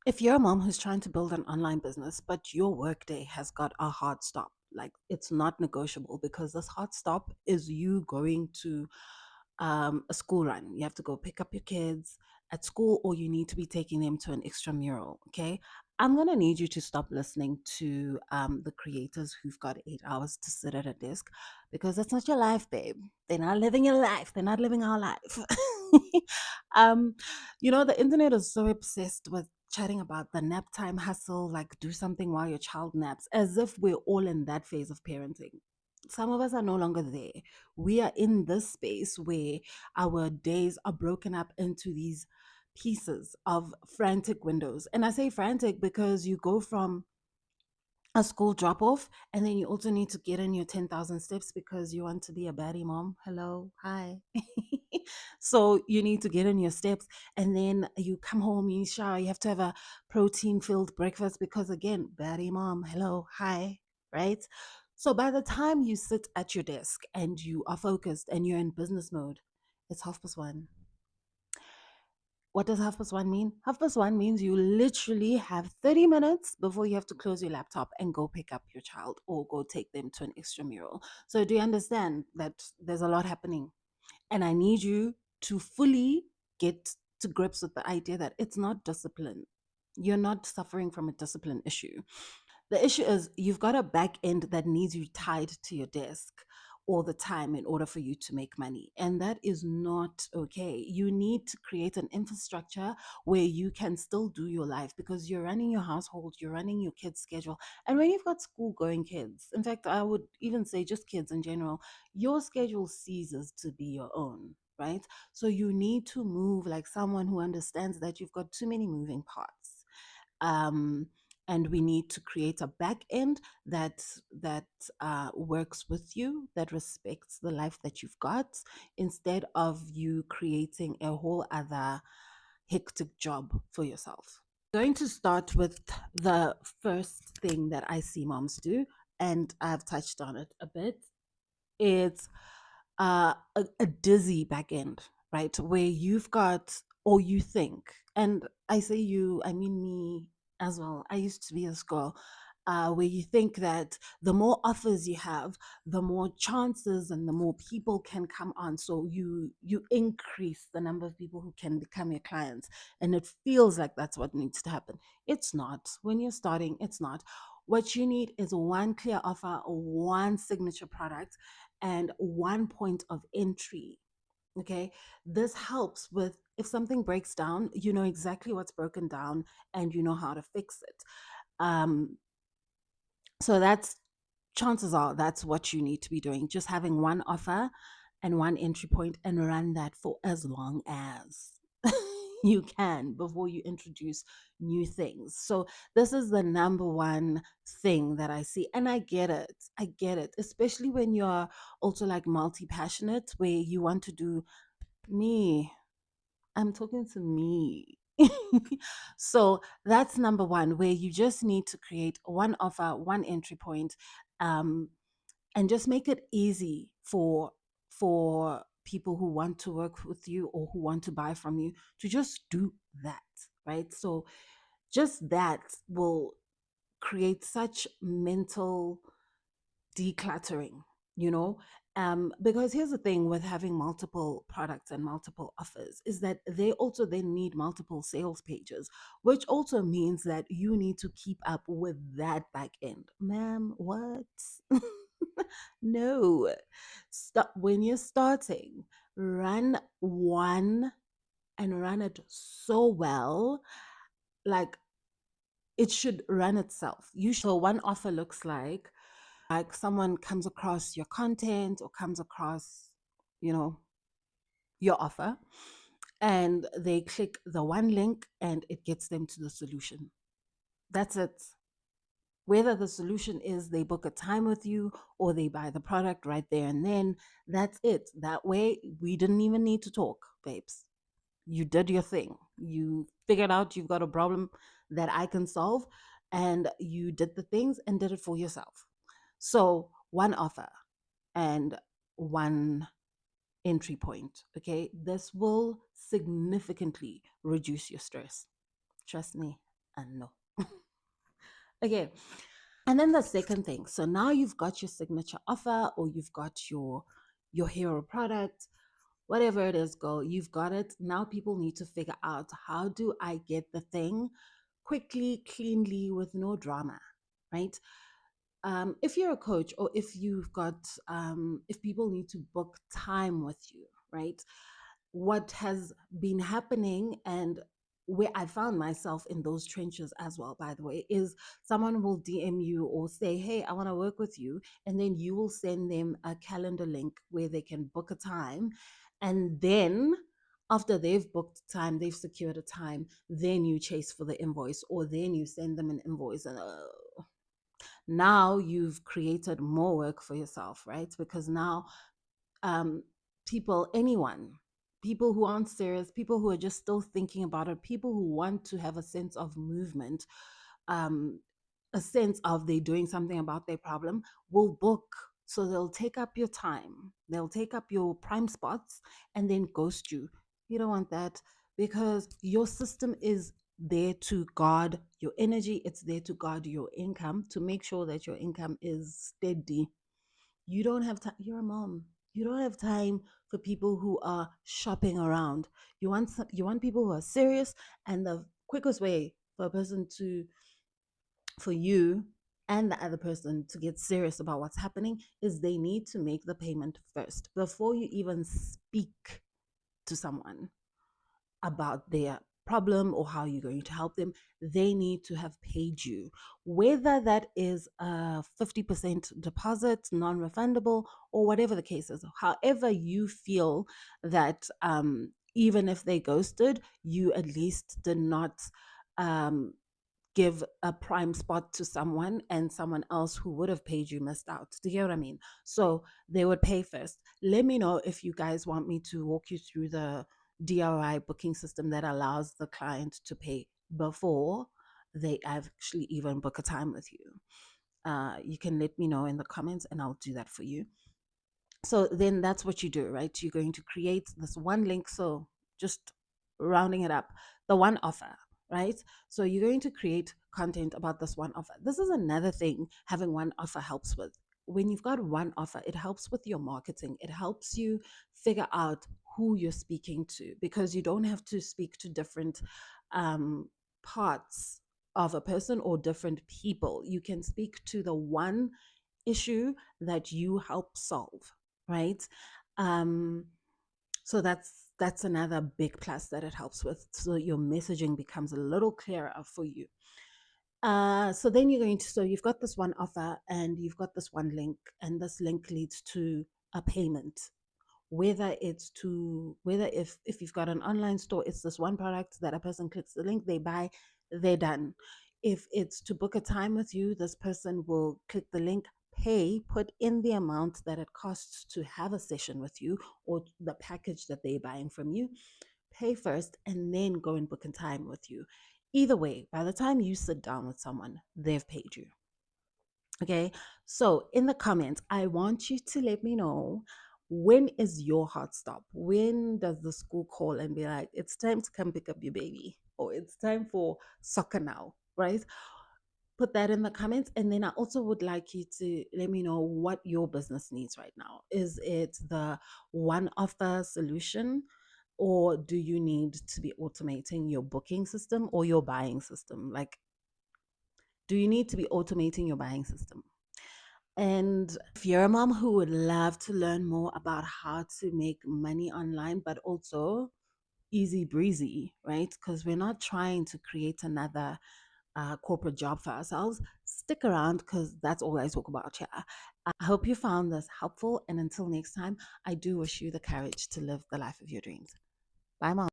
If you're a mom who's trying to build an online business, but your workday has got a hard stop, like it's not negotiable because this hard stop is you going to a school run. You have to go pick up your kids at school, or you need to be taking them to an extramural. Okay. I'm going to need you to stop listening to the creators who've got 8 hours to sit at a desk because that's not your life, babe. They're not living your life. They're not living our life. um, the internet is so obsessed with chatting about the nap time hustle, like do something while your child naps, as if we're all in that phase of parenting. Some of us are no longer there. We are in this space where our days are broken up into these pieces of frantic windows. And I say frantic because you go from a school drop off, and then you also need to get in your 10,000 steps because you want to be a baddie mom. Hello, hi. So you need to get in your steps, and then you come home, you shower, you have to have a protein filled breakfast because, again, baddie mom. Hello, hi, right? So by the time you sit at your desk and you are focused and you're in business mode, it's 1:30. What does 1:30 mean? 1:30 means you literally have 30 minutes before you have to close your laptop and go pick up your child or go take them to an extramural. So, do you understand that there's a lot happening? And I need you to fully get to grips with the idea that it's not discipline. You're not suffering from a discipline issue. The issue is you've got a back end that needs you tied to your desk all the time in order for you to make money. And that is not okay. You need to create an infrastructure where you can still do your life because you're running your household, you're running your kids' schedule. And when you've got school going kids, in fact, I would even say just kids in general, your schedule ceases to be your own. Right. So you need to move like someone who understands that you've got too many moving parts. Um, and we need to create a back end that works with you, that respects the life that you've got, instead of you creating a whole other hectic job for yourself. Going to start with the first thing that I see moms do, and I've touched on it a bit. It's a dizzy back end, right? Where you've got, or you think, and I say you, I mean me as well. I used to be this girl. Where you think that the more offers you have, the more chances and the more people can come on. So you increase the number of people who can become your clients, and it feels like that's what needs to happen. It's not. When you're starting, it's not. What you need is one clear offer, one signature product, and one point of entry. Okay. This helps with if something breaks down, you know exactly what's broken down and you know how to fix it. Um, so that's chances are that's what you need to be doing. Just having one offer and one entry point and run that for as long as you can before you introduce new things. So this is the number one thing that I see. And I get it. I get it. Especially when you're also like multi-passionate where you want to do me. I'm talking to me. So that's number one, where you just need to create one offer, one entry point, um, and just make it easy for people who want to work with you or who want to buy from you to just do that, right? So just that will create such mental decluttering, you know. Because here's the thing with having multiple products and multiple offers is that they also then need multiple sales pages, which also means that you need to keep up with that back end. Ma'am, what? No. Stop when you're starting, run one and run it so well, like it should run itself. You should, so one offer looks like someone comes across your content or comes across, you know, your offer, and they click the one link and it gets them to the solution. That's it. Whether the solution is they book a time with you or they buy the product right there and then, that's it. That way, we didn't even need to talk, babes. You did your thing. You figured out you've got a problem that I can solve, and you did the things and did it for yourself. So, one offer and one entry point. Okay. This will significantly reduce your stress. Trust me. And no. Okay. And then the second thing, so now you've got your signature offer, or you've got your hero product, whatever it is, girl, you've got it. Now people need to figure out, how do I get the thing quickly, cleanly, with no drama, right? If you're a coach, or if you've got if people need to book time with you, right? What has been happening, and where I found myself in those trenches as well, by the way, is someone will DM you or say, hey, I want to work with you. And then you will send them a calendar link where they can book a time. And then after they've booked time, they've secured a time, then you chase for the invoice, or then you send them an invoice. And now you've created more work for yourself, right? Because now um, people, anyone, people who aren't serious, people who are just still thinking about it, people who want to have a sense of movement, um, a sense of they doing something about their problem, will book. So they'll take up your time, they'll take up your prime spots, and then ghost you. You don't want that, because your system is there to guard your energy, it's there to guard your income, to make sure that your income is steady. You don't have time. You're a mom. You don't have time for people who are shopping around. You want people who are serious, and the quickest way for a person to for you and the other person to get serious about what's happening is they need to make the payment first before you even speak to someone about their problem or how you're going to help them. They need to have paid you, whether that is a 50% deposit, non-refundable, or whatever the case is. However you feel that even if they ghosted you, at least did not um, give a prime spot to someone, and someone else who would have paid you missed out. Do you get what I mean? So they would pay first. Let me know if you guys want me to walk you through the DRI booking system that allows the client to pay before they actually even book a time with you. You can let me know in the comments, and I'll do that for you. So then that's what you do, right? You're going to create this one link. So just rounding it up, the one offer, right? So you're going to create content about this one offer. This is another thing having one offer helps with. When you've got one offer, it helps with your marketing. It helps you figure out who you're speaking to, because you don't have to speak to different um, parts of a person or different people. You can speak to the one issue that you help solve, right? um so that's another big plus that it helps with, so your messaging becomes a little clearer for you. So then you're going to, so you've got this one offer and you've got this one link, and this link leads to a payment, whether it's to, whether if you've got an online store, it's this one product that a person clicks the link, they buy, they're done. If it's to book a time with you, this person will click the link, pay, put in the amount that it costs to have a session with you, or the package that they're buying from you, pay first, and then go and book a time with you. Either way, by the time you sit down with someone, they've paid you. Okay. So in the comments, I want you to let me know, when is your heart stop? When does the school call and be like, it's time to come pick up your baby, or it's time for soccer now, right? Put that in the comments. And then I also would like you to let me know what your business needs right now. Is it the one offer solution? Or do you need to be automating your booking system or your buying system? Like, do you need to be automating your buying system? And if you're a mom who would love to learn more about how to make money online, but also easy breezy, right? Because we're not trying to create another corporate job for ourselves, stick around, because that's all I talk about here. I hope you found this helpful. And until next time, I do wish you the courage to live the life of your dreams. Bye, mom.